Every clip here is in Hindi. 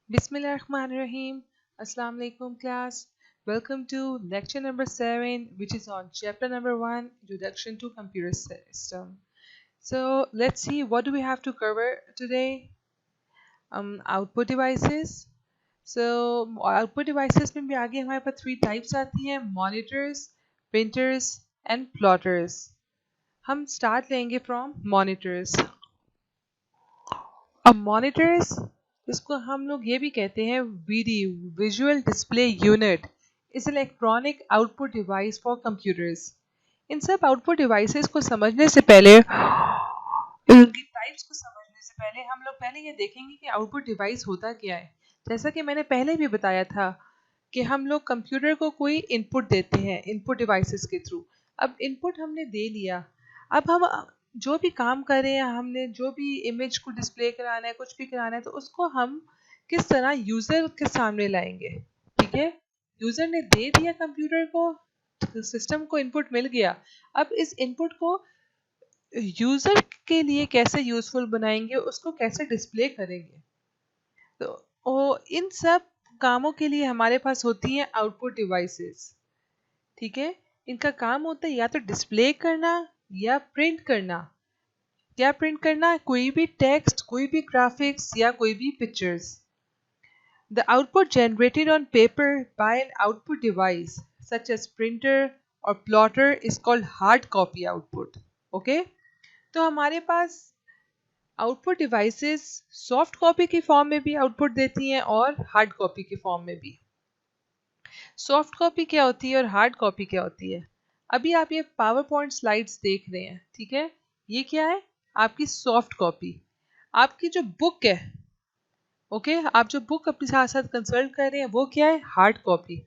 Bismillahirrahmanirrahim. Assalamu alaikum class. Welcome to lecture number 7 which is on chapter number 1 Introduction to Computer System. So let's see what do we have to cover today. Output devices. So output devices में भी आगे हमारे पास 3 types आती हैं monitors, printers and plotters. हम start लेंगे from monitors. अब मॉनिटर्स इसको हम लोग ये भी कहते हैं VD visual display unit is electronic output device for computers. इन सब आउटपुट डिवाइसेस को समझने से पहले इनकी टाइप्स को समझने से पहले हम लोग पहले ये देखेंगे कि आउटपुट डिवाइस होता क्या है। जैसा कि मैंने पहले भी बताया था कि हम लोग कंप्यूटर को कोई इनपुट देते हैं इनपुट डिवाइसेस के थ्रू। अब इनपुट हमने दे लिया, अब हम जो भी काम कर रहे हैं, हमने जो भी इमेज को डिस्प्ले कराना है, कुछ भी कराना है, तो उसको हम किस तरह यूजर के सामने लाएंगे। ठीक है, यूजर ने दे दिया कंप्यूटर को, सिस्टम को इनपुट मिल गया। अब इस इनपुट को यूजर के लिए कैसे यूजफुल बनाएंगे, उसको कैसे डिस्प्ले करेंगे, तो इन सब कामों के लिए हमारे पास होती हैं आउटपुट डिवाइसेस। ठीक है, इनका काम होता है या तो डिस्प्ले करना या प्रिंट करना। क्या प्रिंट करना? कोई भी टेक्स्ट, कोई भी ग्राफिक्स या कोई भी pictures. The output generated on paper by an output device such as printer or plotter is called hard copy output. Okay? तो हमारे पास आउटपुट डिवाइसेस सॉफ्ट कॉपी की फॉर्म में भी आउटपुट देती हैं और हार्ड कॉपी की फॉर्म में भी। सॉफ्ट कॉपी क्या होती है और हार्ड कॉपी क्या होती है? अभी आप ये पावर पॉइंट स्लाइड्स देख रहे हैं, ठीक है, ये क्या है? आपकी सॉफ्ट कॉपी। आपकी जो बुक है, ओके, आप जो बुक अपने साथ साथ कंसल्ट कर रहे हैं वो क्या है? Hard copy.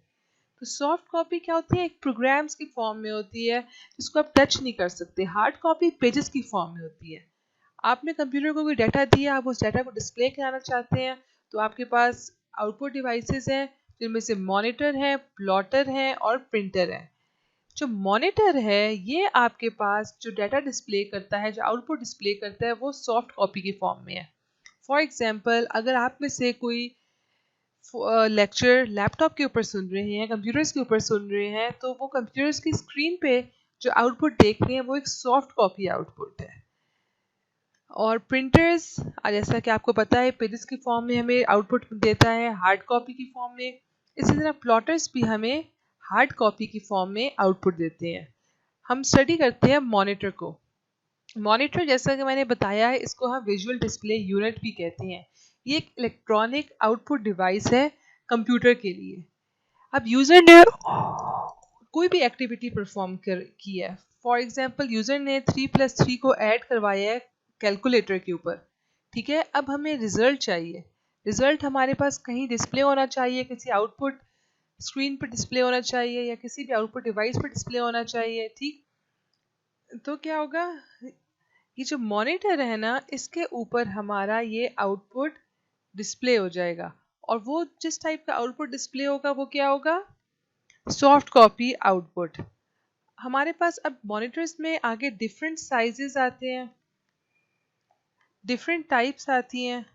तो सॉफ्ट कॉपी क्या होती है? एक प्रोग्राम्स की फॉर्म में होती है जिसको आप टच नहीं कर सकते। हार्ड कॉपी पेजेस की फॉर्म में होती है। आपने कंप्यूटर को कोई डाटा दिया, आप उस डाटा को डिस्प्ले कराना चाहते हैं, तो आपके पास आउटपुट डिवाइसेस हैं जिनमें से मॉनिटर है, प्लॉटर है और प्रिंटर है। जो मॉनिटर है ये आपके पास जो डाटा डिस्प्ले करता है, जो आउटपुट डिस्प्ले करता है, वो सॉफ्ट कॉपी की फॉर्म में है। फॉर एग्जाम्पल, अगर आप में से कोई लेक्चर लैपटॉप के ऊपर सुन रहे हैं, कंप्यूटर्स के ऊपर सुन रहे हैं, तो वो कंप्यूटर्स की स्क्रीन पे जो आउटपुट देख रहे हैं वो एक सॉफ्ट कॉपी आउटपुट है। और प्रिंटर्स जैसा कि आपको पता है पेजेस की फॉर्म में हमें आउटपुट देता है, हार्ड कॉपी की फॉर्म में। इसी तरह प्लॉटर्स भी हमें हार्ड कॉपी की फॉर्म में आउटपुट देते हैं। हम स्टडी करते हैं मॉनिटर को। मॉनिटर जैसा कि मैंने बताया है, इसको हम विजुअल डिस्प्ले यूनिट भी कहते हैं। ये एक इलेक्ट्रॉनिक आउटपुट डिवाइस है कंप्यूटर के लिए। अब यूजर ने कोई भी एक्टिविटी परफॉर्म की है, फॉर एग्जाम्पल यूजर ने 3+3 को ऐड करवाया है कैलकुलेटर के ऊपर। ठीक है, अब हमें रिजल्ट चाहिए। रिजल्ट हमारे पास कहीं डिस्प्ले होना चाहिए, किसी आउटपुट स्क्रीन पर डिस्प्ले होना चाहिए या किसी भी आउटपुट डिवाइस पर डिस्प्ले होना चाहिए। ठीक, तो क्या होगा? ये जो मॉनिटर है ना, इसके ऊपर हमारा ये आउटपुट डिस्प्ले हो जाएगा। और वो जिस टाइप का आउटपुट डिस्प्ले होगा वो क्या होगा? Soft copy output. हमारे पास अब मॉनिटर्स में आगे डिफरेंट साइजेस आते हैं, डिफरेंट टाइप्स आती हैं।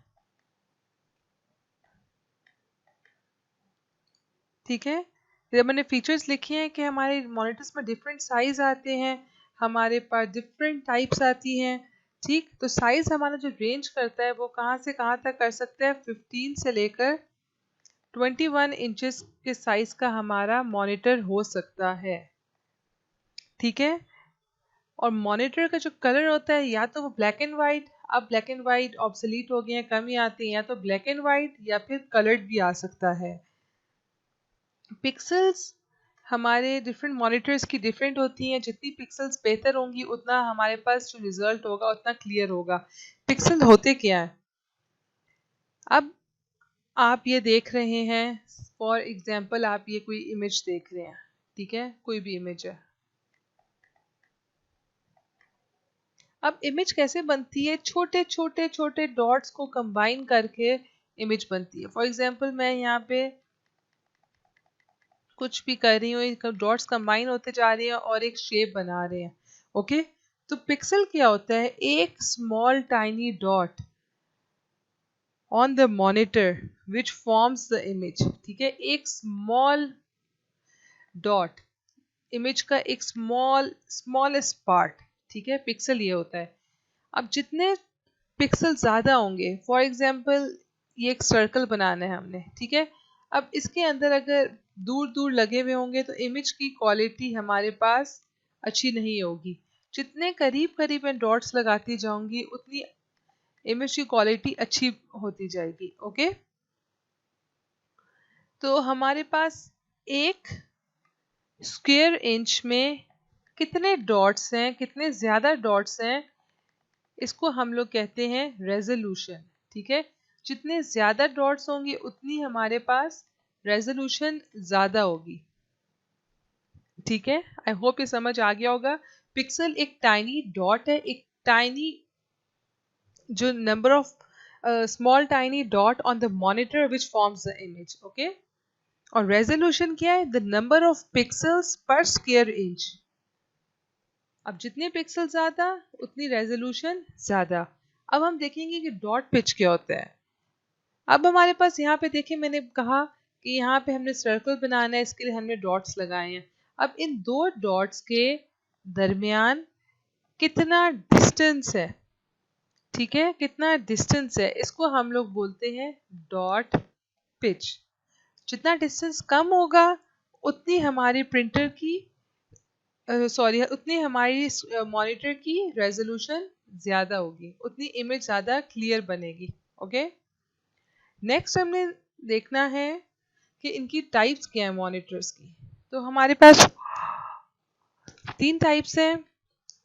ठीक है, जब मैंने फीचर्स लिखे हैं कि हमारे मॉनिटर्स में डिफरेंट साइज आते हैं, हमारे पास डिफरेंट टाइप्स आती हैं। ठीक, तो साइज हमारा जो रेंज करता है वो कहाँ से कहाँ तक कर सकते हैं? 15 से लेकर 21 इंचेस के साइज का हमारा मॉनिटर हो सकता है। ठीक है, और मॉनिटर का जो कलर होता है या तो वो ब्लैक एंड वाइट, अब ब्लैक एंड वाइट ऑब्सोलीट हो गए हैं, कम ही आते हैं, या तो ब्लैक एंड वाइट या फिर कलर्ड भी आ सकता है। पिक्सल्स हमारे डिफरेंट मॉनिटर्स की डिफरेंट होती हैं। जितनी पिक्सल्स बेहतर होंगी उतना हमारे पास जो रिजल्ट होगा उतना क्लियर होगा। पिक्सल होते क्या है? अब आप ये देख रहे हैं, फॉर एग्जांपल आप ये कोई इमेज देख रहे हैं, ठीक है, कोई भी इमेज है। अब इमेज कैसे बनती है? छोटे छोटे छोटे डॉट्स को कंबाइन करके इमेज बनती है। फॉर एग्जांपल मैं यहाँ पे कुछ भी कर रही हूँ, डॉट्स कंबाइन होते जा रहे हैं और एक शेप बना रहे हैं। ओके, तो पिक्सल क्या होता है? एक small tiny dot on the monitor which forms the image. ठीक है, एक स्मॉल डॉट, इमेज का एक स्मॉलेस्ट पार्ट, ठीक है, पिक्सल ये होता है। अब जितने पिक्सल ज़्यादा होंगे, फॉर एग्जांपल ये एक सर्कल बनाना है हमने, ठीक है, अब इसके अंदर अगर दूर दूर लगे हुए होंगे तो इमेज की क्वालिटी हमारे पास अच्छी नहीं होगी। जितने करीब करीब मैं डॉट्स लगाती जाऊंगी उतनी इमेज की क्वालिटी अच्छी होती जाएगी। ओके, तो हमारे पास एक स्क्वायर इंच में कितने डॉट्स हैं, कितने ज़्यादा डॉट्स हैं, इसको हम लोग कहते हैं रेजोल्यूशन। ठीक है, जितने ज़्यादा डॉट्स होंगे उतनी हमारे पास रेजोल्यूशन ज़्यादा होगी। ठीक है, आई होप ये समझ आ गया होगा। पिक्सल एक टाइनी डॉट है, एक टाइनी जो number of small tiny dot on the monitor which forms the image. Okay, और रेजोल्यूशन क्या है? द नंबर ऑफ पिक्सल्स पर स्क्वायर इंच। अब जितने पिक्सल ज्यादा उतनी रेजोल्यूशन ज्यादा। अब हम देखेंगे कि डॉट पिच क्या होता है। अब हमारे पास यहाँ पे देखिए, मैंने कहा कि यहाँ पे हमने सर्कल बनाना है, इसके लिए हमने डॉट्स लगाए हैं। अब इन दो डॉट्स के दरमियान कितना डिस्टेंस है, ठीक है, कितना डिस्टेंस है, इसको हम लोग बोलते हैं डॉट पिच। जितना डिस्टेंस कम होगा उतनी हमारी प्रिंटर की सॉरी उतनी हमारी मॉनिटर की रेजोल्यूशन ज्यादा होगी, उतनी इमेज ज्यादा क्लियर बनेगी। ओके, नेक्स्ट हमने देखना है कि इनकी टाइप्स क्या है मॉनिटर्स की। तो हमारे पास तीन टाइप्स हैं,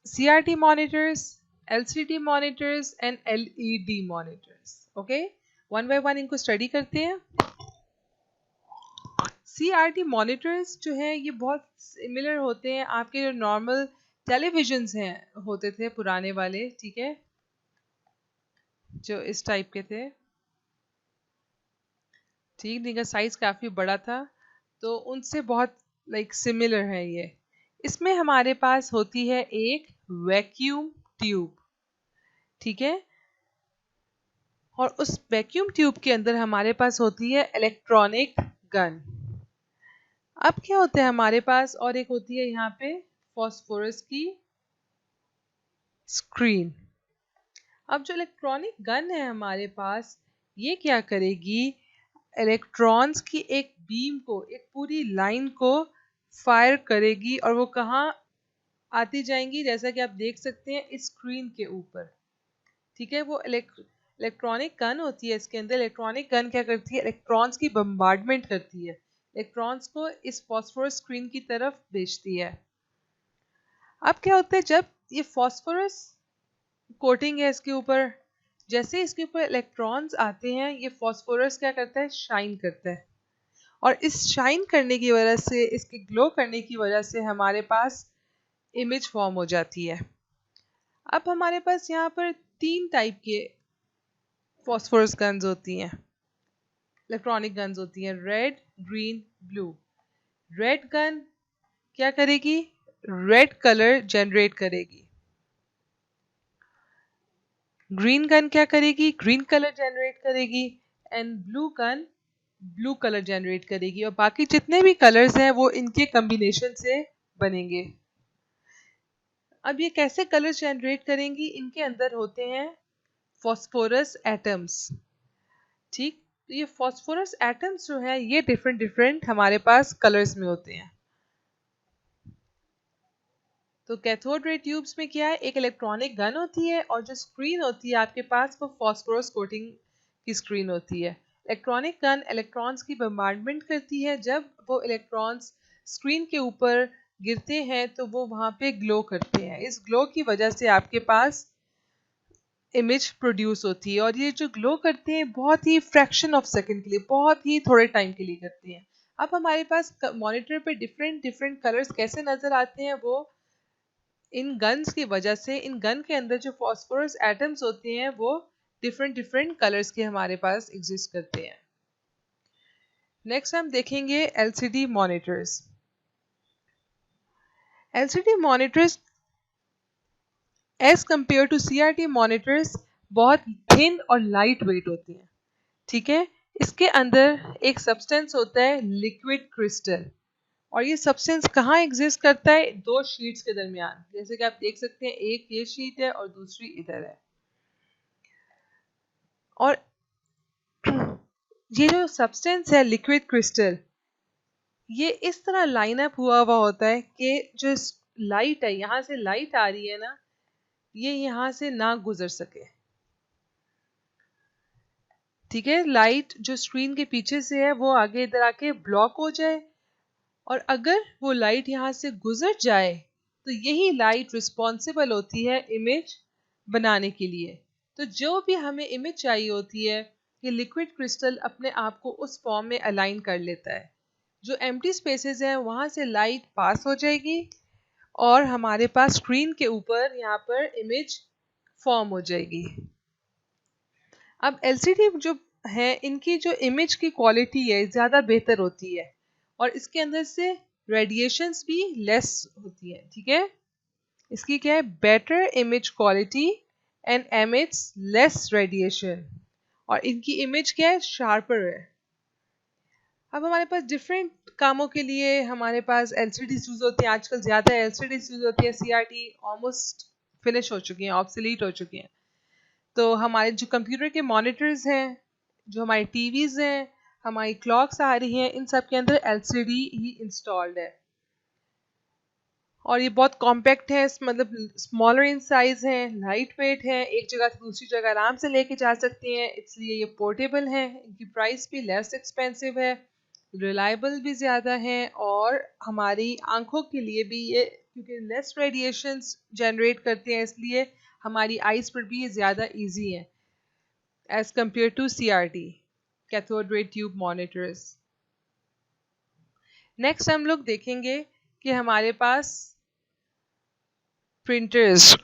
CRT monitors, LCD monitors and LED monitors. Okay, one by one इनको स्टडी करते हैं। CRT monitors जो है ये बहुत सिमिलर होते हैं आपके जो नॉर्मल टेलीविजन्स हैं होते थे पुराने वाले, ठीक है, जो इस टाइप के थे। ठीक, इनका साइज काफी बड़ा था, तो उनसे बहुत लाइक सिमिलर है ये। इसमें हमारे पास होती है एक वैक्यूम ट्यूब, ठीक है, और उस वैक्यूम ट्यूब के अंदर हमारे पास होती है इलेक्ट्रॉनिक गन। अब क्या होता है हमारे पास, और एक होती है यहाँ पे फॉस्फोरस की स्क्रीन। अब जो इलेक्ट्रॉनिक गन है हमारे पास, ये क्या करेगी, इलेक्ट्रॉन्स की एक बीम को, एक पूरी लाइन को फायर करेगी, और वो कहाँ आती जाएंगी, जैसा कि आप देख सकते हैं इस स्क्रीन के ऊपर। ठीक है, वो इलेक्ट्रॉनिक गन होती है, इसके अंदर इलेक्ट्रॉनिक गन क्या करती है, इलेक्ट्रॉन्स की बम्बार्डमेंट करती है, इलेक्ट्रॉन्स को इस फॉस्फोरस स्क्रीन की तरफ भेजती है। अब क्या होता है, जब ये फॉस्फोरस कोटिंग है इसके ऊपर, जैसे इसके ऊपर इलेक्ट्रॉन्स आते हैं, ये फॉस्फोरस क्या करता है, शाइन करता है, और इस शाइन करने की वजह से, इसके ग्लो करने की वजह से हमारे पास इमेज फॉर्म हो जाती है। अब हमारे पास यहाँ पर तीन टाइप के फॉस्फोरस गन्स होती हैं, इलेक्ट्रॉनिक गन्स होती हैं, red, green, blue. Red gun क्या करेगी, रेड कलर जनरेट करेगी। ग्रीन गन क्या करेगी, ग्रीन कलर जनरेट करेगी। And blue gun blue colour generate करेगी, और बाकी जितने भी कलर्स हैं वो इनके कॉम्बिनेशन से बनेंगे। अब ये कैसे कलर्स जनरेट करेंगी, इनके अंदर होते हैं फॉस्फोरस एटम्स। ठीक, तो ये फॉस्फोरस एटम्स जो है ये डिफरेंट डिफरेंट हमारे पास कलर्स में होते हैं। तो कैथोड रे ट्यूब्स में क्या है, एक इलेक्ट्रॉनिक गन होती है, और जो स्क्रीन होती है आपके पास वो फॉस्फोरस कोटिंग की स्क्रीन होती है। इलेक्ट्रॉनिक गन इलेक्ट्रॉन्स की बम्बार्डमेंट करती है, जब वो इलेक्ट्रॉन्स स्क्रीन के ऊपर गिरते हैं तो वो वहाँ पे ग्लो करते हैं, इस ग्लो की वजह से आपके पास इमेज प्रोड्यूस होती है। और ये जो ग्लो करते हैं बहुत ही फ्रैक्शन ऑफ सेकंड के लिए, बहुत ही थोड़े टाइम के लिए करते हैं। अब हमारे पास मॉनिटर पे डिफरेंट डिफरेंट कलर्स कैसे नजर आते हैं, वो इन गन्स की वजह से, इन गन के अंदर जो फॉस्फोरस एटम्स होते हैं वो डिफरेंट डिफरेंट कलर्स के हमारे पास एग्जिस्ट करते हैं। नेक्स्ट हम देखेंगे LCD monitors. LCD monitors as compared to CRT monitors बहुत थिन और लाइट वेट होती हैं। ठीक है। इसके अंदर एक सब्सटेंस होता है लिक्विड क्रिस्टल, और ये सब्सटेंस कहाँ एग्जिस्ट करता है? दो शीट्स के दरमियान। जैसे कि आप देख सकते हैं, एक ये शीट है और दूसरी इधर है। और ये जो सब्सटेंस है लिक्विड क्रिस्टल, ये इस तरह लाइन अप हुआ हुआ होता है कि जो लाइट है, यहाँ से लाइट आ रही है ना, ये यहाँ से ना गुजर सके। ठीक है, लाइट जो स्क्रीन के पीछे से है वो आगे इधर आके ब्लॉक हो जाए, और अगर वो लाइट यहाँ से गुजर जाए तो यही लाइट रिस्पॉन्सिबल होती है इमेज बनाने के लिए। तो जो भी हमें इमेज चाहिए होती है, ये लिक्विड क्रिस्टल अपने आप को उस फॉर्म में अलाइन कर लेता है। जो एम्प्टी स्पेसेस हैं वहाँ से लाइट पास हो जाएगी और हमारे पास स्क्रीन के ऊपर यहाँ पर इमेज फॉर्म हो जाएगी। अब एलसीडी जो है, इनकी जो इमेज की क्वालिटी है ज़्यादा बेहतर होती है, और इसके अंदर से रेडिएशंस भी लेस होती है। ठीक है, इसकी क्या है? Better image quality and emits less radiation, और इनकी इमेज क्या है? शार्पर है। अब हमारे पास डिफरेंट कामों के लिए हमारे पास एलसीडीज यूज होती हैं। आजकल ज़्यादा एलसीडीज यूज होती है। सीआरटी ऑलमोस्ट फिनिश हो चुकी हैं, ऑब्सोलीट हो चुकी हैं। तो हमारे जो कंप्यूटर के मॉनिटर्स हैं, जो हमारी टीवीज़ हैं, हमारी क्लॉक्स आ रही हैं, इन सब के अंदर एलसीडी ही इंस्टॉल्ड है। और ये बहुत कॉम्पैक्ट है, मतलब स्मॉलर इन साइज है, लाइट वेट है, एक जगह से दूसरी जगह आराम से लेके जा सकते हैं, इसलिए ये पोर्टेबल है। इनकी प्राइस भी लेस एक्सपेंसिव है, रिलायबल भी ज़्यादा है, और हमारी आंखों के लिए भी ये, क्योंकि लेस रेडिएशंस जनरेट करते हैं, इसलिए हमारी आइज़ पर भी ये ज़्यादा इजी है as compare to CRT, cathode ray tube monitors. Next हम लोग देखेंगे कि हमारे पास प्रिंटर्स।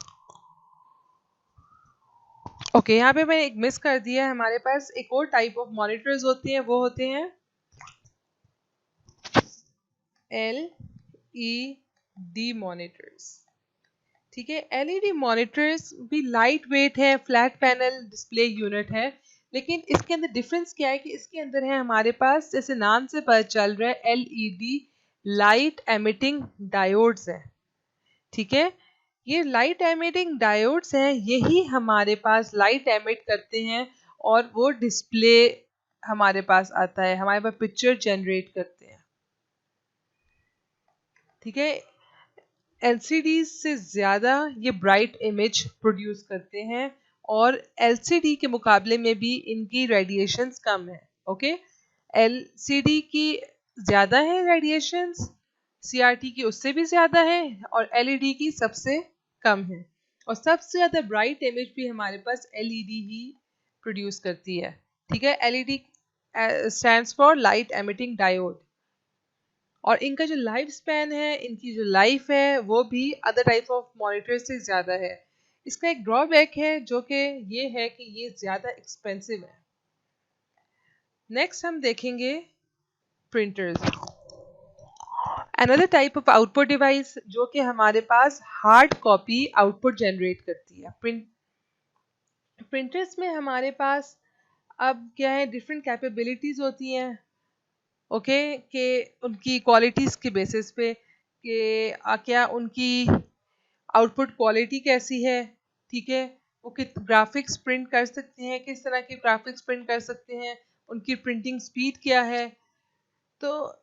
ओके, यहाँ पे मैंने एक मिस कर दिया है। हमारे पास एक और टाइप ऑफ मॉनिटर्स होती हैं, वो होते हैं LED मॉनिटर्स। ठीक है, LED मॉनिटर्स भी लाइट वेट है, फ्लैट पैनल डिस्प्ले यूनिट है, लेकिन इसके अंदर डिफरेंस क्या है कि इसके अंदर है हमारे पास, जैसे नाम से पता चल रहा है, LED लाइट एमिटिंग डायोड्स है। ठीक है, ये लाइट एमिटिंग डायोड्स हैं, यही हमारे पास लाइट एमिट करते हैं और वो डिस्प्ले हमारे पास आता है, हमारे पास पिक्चर जनरेट करते हैं। ठीक है, एलसीडी से ज़्यादा ये ब्राइट इमेज प्रोड्यूस करते हैं, और एलसीडी के मुकाबले में भी इनकी रेडिएशंस कम है। ओके, एलसीडी की ज़्यादा है रेडिएशंस, सीआरटी की उससे भी ज़्यादा है, और एलईडी की सबसे कम है, और सबसे ज़्यादा ब्राइट इमेज भी हमारे पास एलईडी ही प्रोड्यूस करती है। ठीक है, LED stands for light emitting diode, और इनका जो लाइफ स्पैन है, इनकी जो लाइफ है, वो भी अदर टाइप ऑफ मॉनिटर से ज़्यादा है। इसका एक ड्रॉबैक है, जो कि ये है कि ये ज़्यादा एक्सपेंसिव है। नेक्स्ट हम देखेंगे printers, another type of output device, जो कि हमारे पास हार्ड कॉपी आउटपुट जनरेट करती है। प्रिंटर्स में हमारे पास अब क्या है, डिफरेंट कैपेबिलिटीज़ होती हैं। ओके, कि उनकी क्वालिटीज़ के बेसिस पे कि क्या उनकी आउटपुट क्वालिटी कैसी है। ठीक है, वो कित ग्राफिक्स प्रिंट कर सकते हैं, किस तरह के ग्राफिक्स प्रिंट कर सकते हैं, उनकी प्रिंटिंग स्पीड क्या है। तो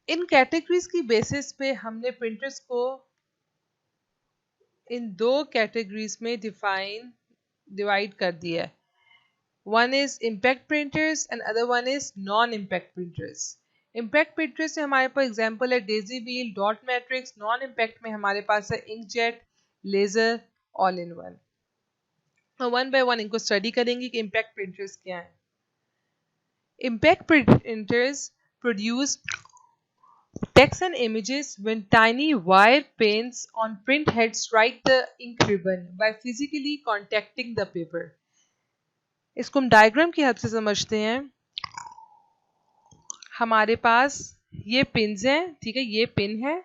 इन कैटेगरीज की बेसिस पे हमने प्रिंटर्स को इन दो कैटेगरीज में डिवाइड कर दिया है। One is impact printers and other one is non impact printers. Impact printers से हमारे पास एग्जांपल है daisy wheel, dot matrix. Non impact में हमारे पास है inkjet, laser, all in one. One by one इनको स्टडी करेंगे कि इम्पैक्ट प्रिंटर्स क्या है। Impact printers produce text and images when tiny wire pens on print heads strike the ink ribbon by physically contacting the paper. इसको हम डायग्राम की हेल्प से समझते हैं। हमारे पास ये पिन्स हैं, ठीक है, ये पिन है,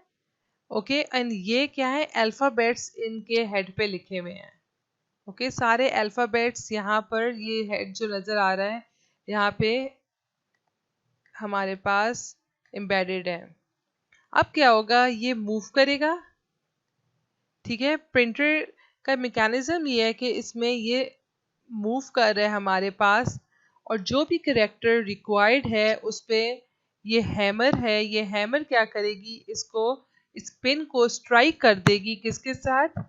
ओके, एंड ये क्या है, अल्फाबेट्स इनके हेड पे लिखे हुए हैं। ओके, सारे अल्फाबेट्स यहाँ पर, ये हेड जो नजर आ रहा है, यहाँ पे हमारे पास एम्बेडेड है। अब क्या होगा, ये मूव करेगा, ठीक है। प्रिंटर का मैकेनिज्म ये है कि इसमें ये मूव कर रहा है हमारे पास, और जो भी करेक्टर रिक्वायर्ड है उस पे ये हैमर है, ये हैमर क्या करेगी, इसको, इस पिन को स्ट्राइक कर देगी, किसके साथ,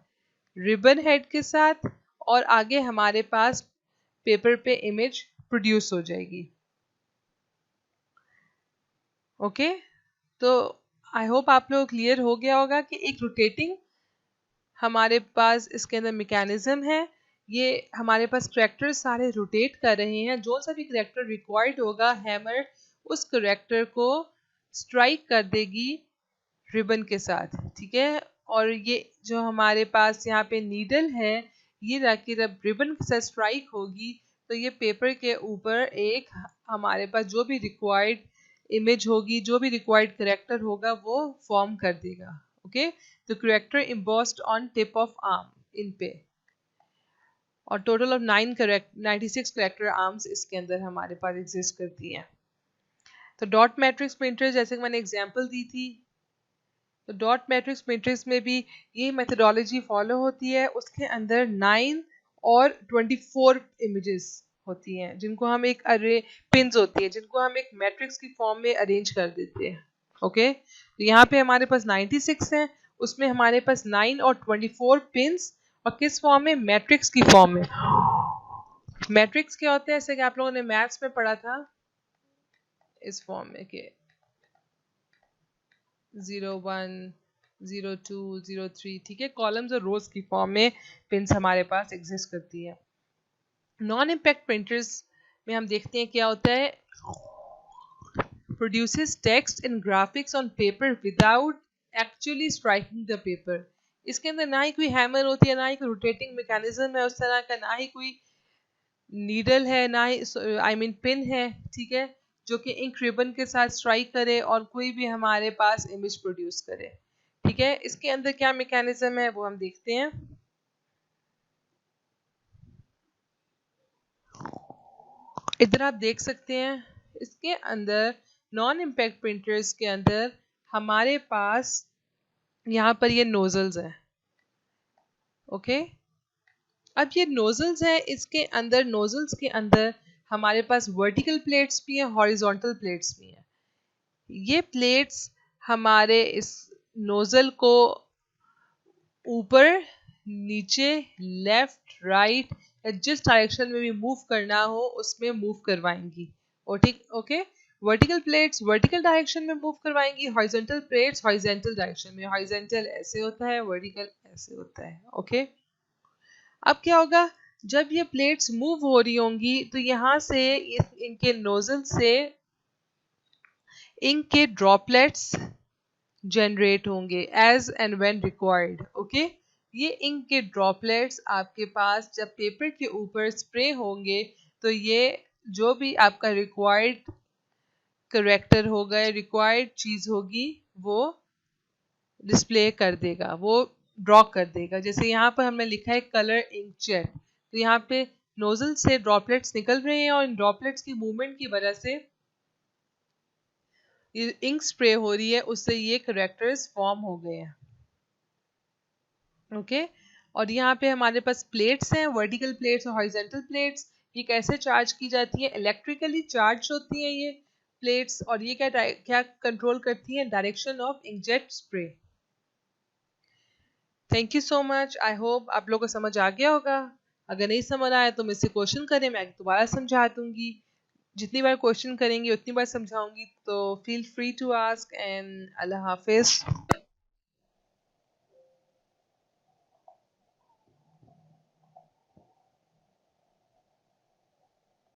रिबन हेड के साथ, और आगे हमारे पास पेपर पे इमेज प्रोड्यूस हो जाएगी। ओके, तो आई होप आप लोग क्लियर हो गया होगा कि एक रोटेटिंग हमारे पास इसके अंदर मैकेनिज्म है। ये हमारे पास करेक्टर सारे रोटेट कर रहे हैं, जो सा भी करेक्टर रिक्वायर्ड होगा हैमर उस करेक्टर को स्ट्राइक कर देगी रिबन के साथ, ठीक है। और ये जो हमारे पास यहाँ पे नीडल है, ये जाके जब रिबन के साथ स्ट्राइक होगी तो ये पेपर के ऊपर एक हमारे पास जो भी रिक्वायर्ड इमेज होगी, जो भी रिक्वायर्ड करेक्टर होगा वो फॉर्म कर देगा। ओके, तो character embossed on tip of arm in पे, और टोटल ऑफ 96 करेक्टर आर्म्स इसके अंदर हमारे पास एग्जिस्ट करती हैं। तो डॉट मैट्रिक्स प्रिंटर जैसे कि मैंने एग्जांपल दी थी, तो डॉट मैट्रिक्स प्रिंटर्स में भी ये मेथडोलॉजी फॉलो होती है। उसके अंदर 9 और 24 इमेजेस होती हैं, जिनको हम एक अरे पिन्स होती है, जिनको हम एक मैट्रिक्स की फॉर्म में अरेंज कर देते हैं। ओके, तो यहाँ पे हमारे पास 96 हैं, उसमें हमारे पास 9 और 24 पिन्स, और किस फॉर्म में, मैट्रिक्स की फॉर्म में। मैट्रिक्स क्या होते हैं, जैसे कि आप लोगों ने मैथ्स में पढ़ा था, इस फॉर्म में के 01 02 03, ठीक है, कॉलम्स और रोज की फॉर्म में पिन्स हमारे पास एग्जिस्ट करती है। नॉन इम्पैक्ट प्रिंटर्स में हम देखते हैं क्या होता है, produces text and graphics on paper without actually striking the paper। इसके अंदर ना ही कोई हैमर होती है, ना ही कोई रोटेटिंग मैकेनिज्म है उस तरह का, ना ही कोई नीडल है, ना ही आई मीन पिन है, ठीक है, जो कि इंक रिबन के साथ स्ट्राइक करे और कोई भी हमारे पास इमेज प्रोड्यूस करे, ठीक है। इसके अंदर क्या मैकेनिज्म है वो हम देखते हैं। इधर आप देख सकते हैं, इसके अंदर नॉन इम्पैक्ट प्रिंटर्स के अंदर हमारे पास यहाँ पर ये नोजल्स हैं। ओके, अब ये नोजल्स हैं, इसके अंदर नोजल्स के अंदर हमारे पास वर्टिकल प्लेट्स भी हैं, हॉरिजॉन्टल प्लेट्स भी हैं। ये प्लेट्स हमारे इस नोजल को ऊपर, नीचे, लेफ्ट, राइट, या जिस डायरेक्शन में भी मूव करना हो उसमें मूव करवाएंगी। और ठीक, okay, vertical plates vertical direction में मूव करवाएंगी, हॉरिजॉन्टल प्लेट्स हॉरिजॉन्टल डायरेक्शन में। हॉरिजॉन्टल ऐसे होता है, वर्टिकल ऐसे होता है। ओके, अब क्या होगा, जब ये प्लेट्स मूव हो रही होंगी तो यहाँ से इनके नोजल से इंक के ड्रॉपलेट्स जनरेट होंगे as and when required. Okay, ये इंक के ड्रॉपलेट्स आपके पास जब पेपर के ऊपर स्प्रे होंगे तो ये जो भी आपका रिक्वायर्ड करेक्टर होगा, रिक्वायर्ड चीज होगी, वो डिस्प्ले कर देगा, वो ड्रॉ कर देगा। जैसे यहाँ पर हमने लिखा है कलर इंकजेट, तो यहाँ पे नोजल से ड्रॉपलेट्स निकल रहे हैं और इन ड्रॉपलेट्स की मूवमेंट की वजह से ये इंक स्प्रे हो रही है, उससे ये करेक्टर्स फॉर्म हो गए हैं। ओके, और यहाँ पे हमारे पास प्लेट्स हैं, वर्टिकल प्लेट्स और हॉरिजॉन्टल प्लेट्स। ये कैसे चार्ज की जाती है, इलेक्ट्रिकली चार्ज होती हैं ये प्लेट्स, और ये क्या क्या कंट्रोल करती हैं, direction of inkjet spray. Thank you so much, I hope आप लोगों को समझ आ गया होगा। अगर नहीं समझ आया तो मुझसे क्वेश्चन करें, मैं दोबारा समझा दूंगी। जितनी बार क्वेश्चन करेंगी उतनी बार समझाऊंगी, तो feel free to ask, and अल्लाह हाफिज।